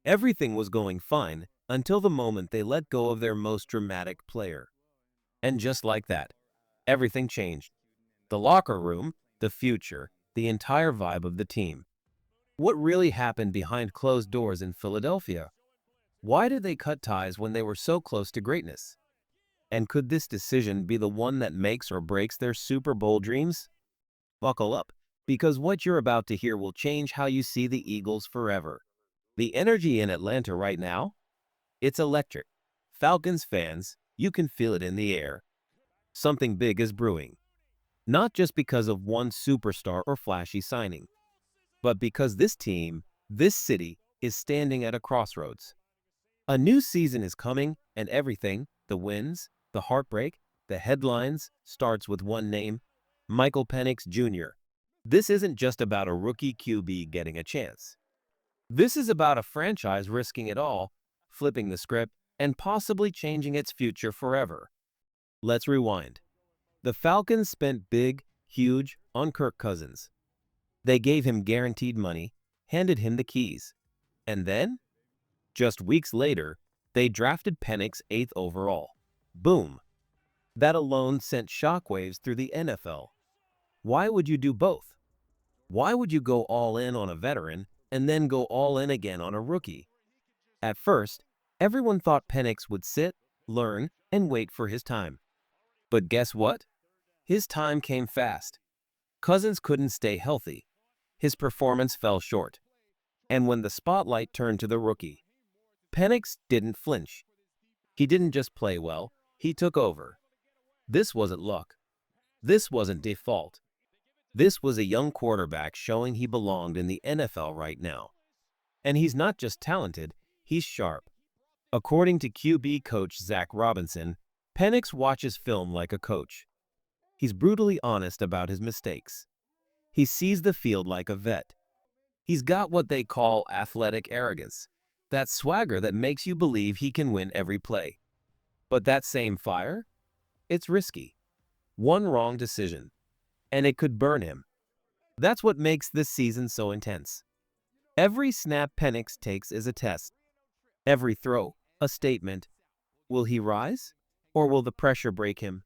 Everything was going fine until the moment they let go of their most dramatic player. And just like that, everything changed. The locker room, the future, the entire vibe of the team. What really happened behind closed doors in Philadelphia? Why did they cut ties when they were so close to greatness? And could this decision be the one that makes or breaks their Super Bowl dreams? Buckle up, because what you're about to hear will change how you see the Eagles forever. The energy in Atlanta right now? It's electric. Falcons fans, you can feel it in the air. Something big is brewing. Not just because of one superstar or flashy signing, but because this team, this city, is standing at a crossroads. A new season is coming, and everything, the wins, the heartbreak, the headlines, starts with one name: Michael Penix Jr. This isn't just about a rookie QB getting a chance. This is about a franchise risking it all, flipping the script, and possibly changing its future forever. Let's rewind. The Falcons spent big, huge on Kirk Cousins. They gave him guaranteed money, handed him the keys. And then, just weeks later, they drafted Penix 8th overall. Boom! That alone sent shockwaves through the NFL. Why would you do both? Why would you go all in on a veteran and then go all in again on a rookie? At first, everyone thought Penix would sit, learn, and wait for his time. But guess what? His time came fast. Cousins couldn't stay healthy. His performance fell short. And when the spotlight turned to the rookie, Penix didn't flinch. He didn't just play well, he took over. This wasn't luck. This wasn't default. This was a young quarterback showing he belonged in the NFL right now. And he's not just talented, he's sharp. According to QB coach Zach Robinson, Penix watches film like a coach. He's brutally honest about his mistakes. He sees the field like a vet. He's got what they call athletic arrogance, that swagger that makes you believe he can win every play. But that same fire? It's risky. One wrong decision, and it could burn him. That's what makes this season so intense. Every snap Penix takes is a test. Every throw, a statement. Will he rise, or will the pressure break him?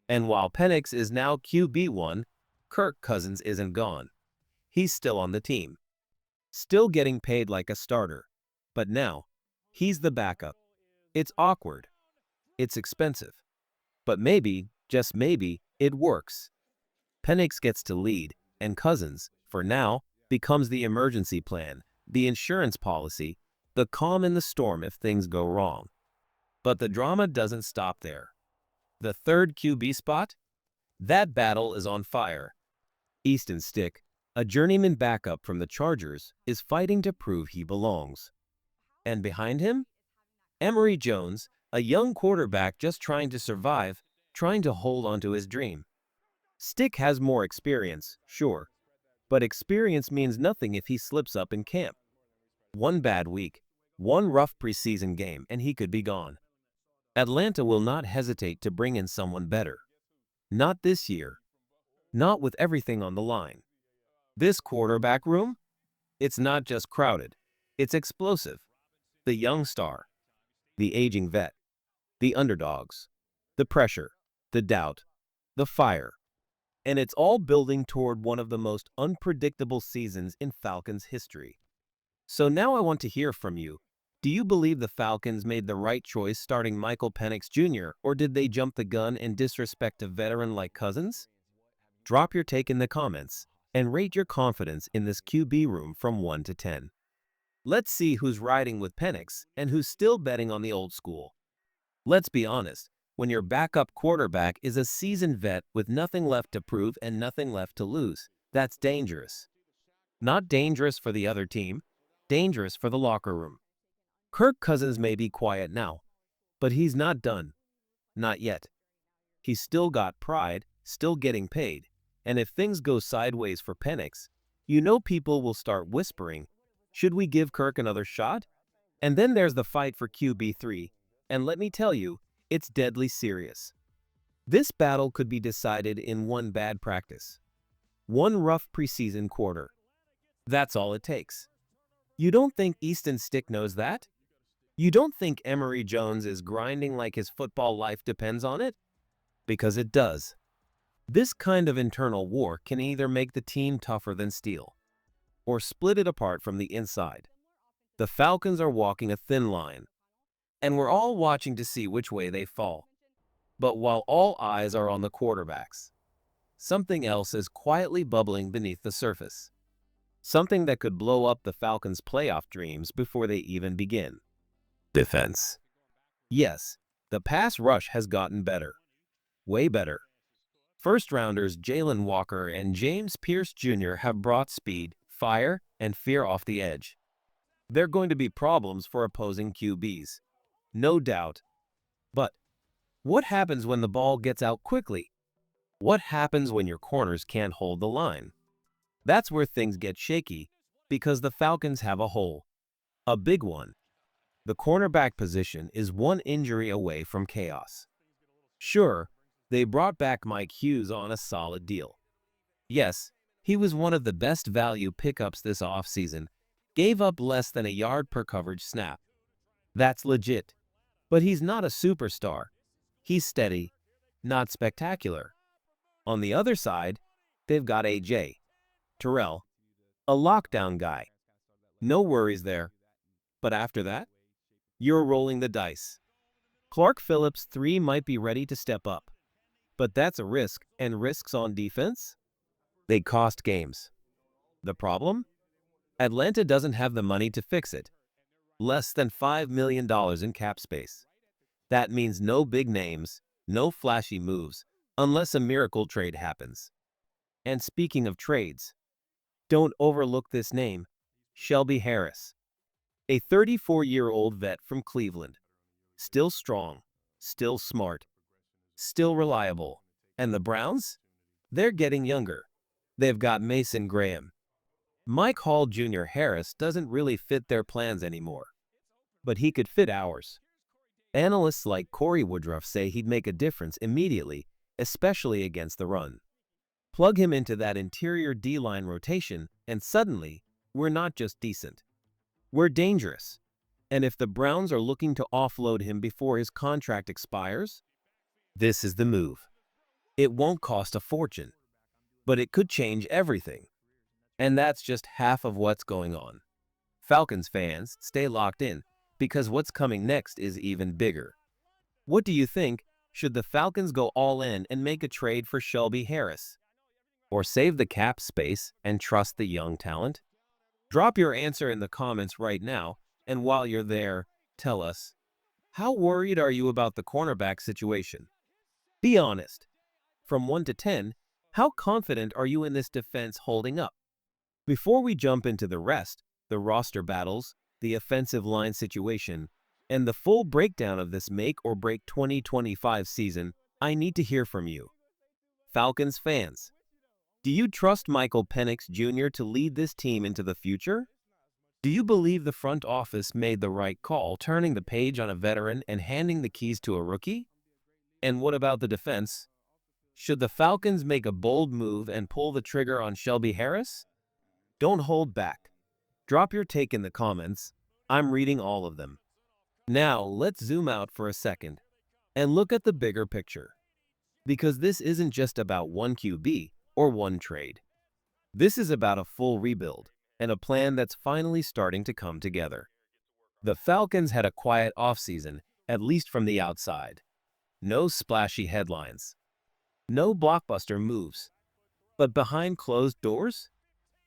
And while Penix is now QB1, Kirk Cousins isn't gone. He's still on the team. Still getting paid like a starter. But now, he's the backup. It's awkward. It's expensive. But maybe, just maybe, it works. Penix gets to lead, and Cousins, for now, becomes the emergency plan, the insurance policy, the calm in the storm if things go wrong. But the drama doesn't stop there. The third QB spot? That battle is on fire. Easton Stick, a journeyman backup from the Chargers, is fighting to prove he belongs. And behind him? Emory Jones, a young quarterback just trying to survive, trying to hold onto his dream. Stick has more experience, sure, but experience means nothing if he slips up in camp. One bad week, one rough preseason game, and he could be gone. Atlanta will not hesitate to bring in someone better. Not this year. Not with everything on the line. This quarterback room? It's not just crowded. It's explosive. The young star. The aging vet. The underdogs. The pressure. The doubt. The fire. And it's all building toward one of the most unpredictable seasons in Falcons history. So now I want to hear from you. Do you believe the Falcons made the right choice starting Michael Penix Jr., or did they jump the gun and disrespect a veteran like Cousins? Drop your take in the comments and rate your confidence in this QB room from 1 to 10. Let's see who's riding with Penix and who's still betting on the old school. Let's be honest, when your backup quarterback is a seasoned vet with nothing left to prove and nothing left to lose, that's dangerous. Not dangerous for the other team, dangerous for the locker room. Kirk Cousins may be quiet now, but he's not done. Not yet. He's still got pride, still getting paid, and if things go sideways for Penix, you know people will start whispering, should we give Kirk another shot? And then there's the fight for QB3, and let me tell you, it's deadly serious. This battle could be decided in one bad practice. One rough preseason quarter. That's all it takes. You don't think Easton Stick knows that? You don't think Emory Jones is grinding like his football life depends on it? Because it does. This kind of internal war can either make the team tougher than steel, or split it apart from the inside. The Falcons are walking a thin line, and we're all watching to see which way they fall. But while all eyes are on the quarterbacks, something else is quietly bubbling beneath the surface. Something that could blow up the Falcons' playoff dreams before they even begin. Defense. Yes, the pass rush has gotten better. Way better. First-rounders Jalen Walker and James Pierce Jr. have brought speed, fire, and fear off the edge. They're going to be problems for opposing QBs. No doubt. But what happens when the ball gets out quickly? What happens when your corners can't hold the line? That's where things get shaky, because the Falcons have a hole. A big one. The cornerback position is one injury away from chaos. Sure, they brought back Mike Hughes on a solid deal. Yes, he was one of the best value pickups this offseason, gave up less than a yard per coverage snap. That's legit. But he's not a superstar. He's steady, not spectacular. On the other side, they've got A.J. Terrell, a lockdown guy. No worries there. But after that, you're rolling the dice. Clark Phillips 3 might be ready to step up. But that's a risk, and risks on defense? They cost games. The problem? Atlanta doesn't have the money to fix it. Less than $5 million in cap space. That means no big names, no flashy moves, unless a miracle trade happens. And speaking of trades, don't overlook this name, Shelby Harris. A 34-year-old vet from Cleveland. Still strong, still smart, still reliable. And the Browns? They're getting younger. They've got Mason Graham. Mike Hall Jr. Harris doesn't really fit their plans anymore. But he could fit ours. Analysts like Corey Woodruff say he'd make a difference immediately, especially against the run. Plug him into that interior D-line rotation, and suddenly, we're not just decent. We're dangerous. And if the Browns are looking to offload him before his contract expires, this is the move. It won't cost a fortune, but it could change everything. And that's just half of what's going on. Falcons fans, stay locked in, because what's coming next is even bigger. What do you think? Should the Falcons go all in and make a trade for Shelby Harris? Or save the cap space and trust the young talent? Drop your answer in the comments right now, and while you're there, tell us, how worried are you about the cornerback situation? Be honest. From 1 to 10, how confident are you in this defense holding up? Before we jump into the rest, the roster battles, the offensive line situation, and the full breakdown of this make-or-break 2025 season, I need to hear from you. Falcons fans, do you trust Michael Penix Jr. to lead this team into the future? Do you believe the front office made the right call, turning the page on a veteran and handing the keys to a rookie? And what about the defense? Should the Falcons make a bold move and pull the trigger on Shelby Harris? Don't hold back. Drop your take in the comments. I'm reading all of them. Now, let's zoom out for a second and look at the bigger picture. Because this isn't just about one QB or one trade. This is about a full rebuild and a plan that's finally starting to come together. The Falcons had a quiet offseason, at least from the outside. No splashy headlines. No blockbuster moves. But behind closed doors,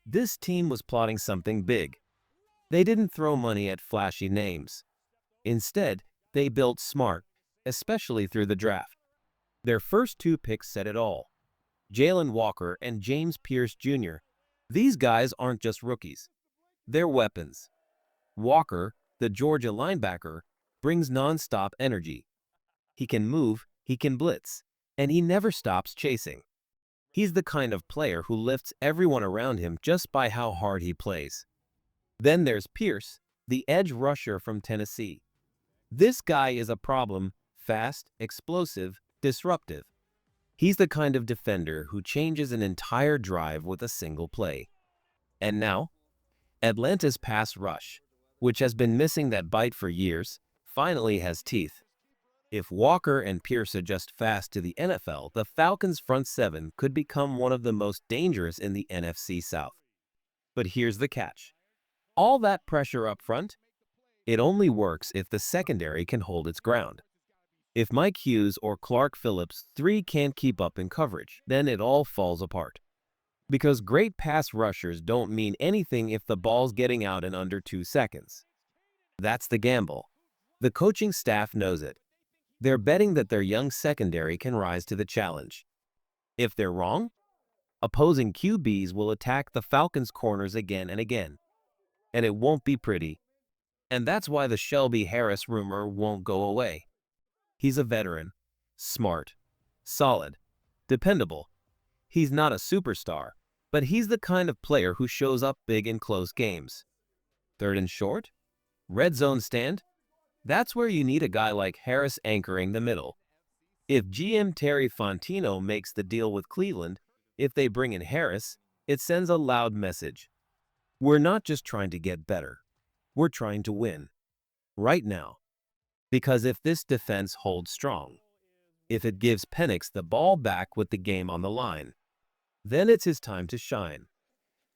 this team was plotting something big. They didn't throw money at flashy names. Instead, they built smart, especially through the draft. Their first two picks said it all. Jalen Walker and James Pierce Jr. These guys aren't just rookies. They're weapons. Walker, the Georgia linebacker, brings non-stop energy. He can move, he can blitz, and he never stops chasing. He's the kind of player who lifts everyone around him just by how hard he plays. Then there's Pierce, the edge rusher from Tennessee. This guy is a problem, fast, explosive, disruptive. He's the kind of defender who changes an entire drive with a single play. And now, Atlanta's pass rush, which has been missing that bite for years, finally has teeth. If Walker and Pierce adjust fast to the NFL, the Falcons' front seven could become one of the most dangerous in the NFC South. But here's the catch. All that pressure up front? It only works if the secondary can hold its ground. If Mike Hughes or Clark Phillips 3 can't keep up in coverage, then it all falls apart. Because great pass rushers don't mean anything if the ball's getting out in under 2 seconds. That's the gamble. The coaching staff knows it. They're betting that their young secondary can rise to the challenge. If they're wrong, opposing QBs will attack the Falcons' corners again and again. And it won't be pretty. And that's why the Shelby Harris rumor won't go away. He's a veteran, smart, solid, dependable. He's not a superstar, but he's the kind of player who shows up big in close games. Third and short? Red zone stand? That's where you need a guy like Harris anchoring the middle. If GM Terry Fontino makes the deal with Cleveland, if they bring in Harris, it sends a loud message. We're not just trying to get better. We're trying to win. Right now. Because if this defense holds strong, if it gives Penix the ball back with the game on the line, then it's his time to shine.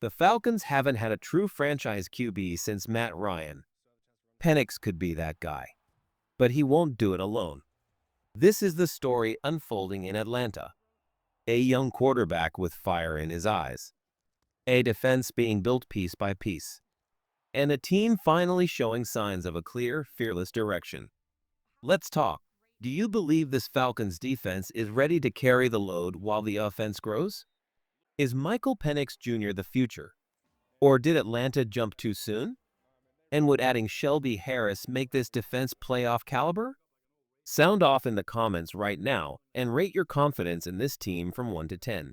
The Falcons haven't had a true franchise QB since Matt Ryan. Penix could be that guy, but he won't do it alone. This is the story unfolding in Atlanta. A young quarterback with fire in his eyes. A defense being built piece by piece. And a team finally showing signs of a clear, fearless direction. Let's talk. Do you believe this Falcons defense is ready to carry the load while the offense grows? Is Michael Penix Jr. the future? Or did Atlanta jump too soon? And would adding Shelby Harris make this defense playoff caliber? Sound off in the comments right now and rate your confidence in this team from 1 to 10.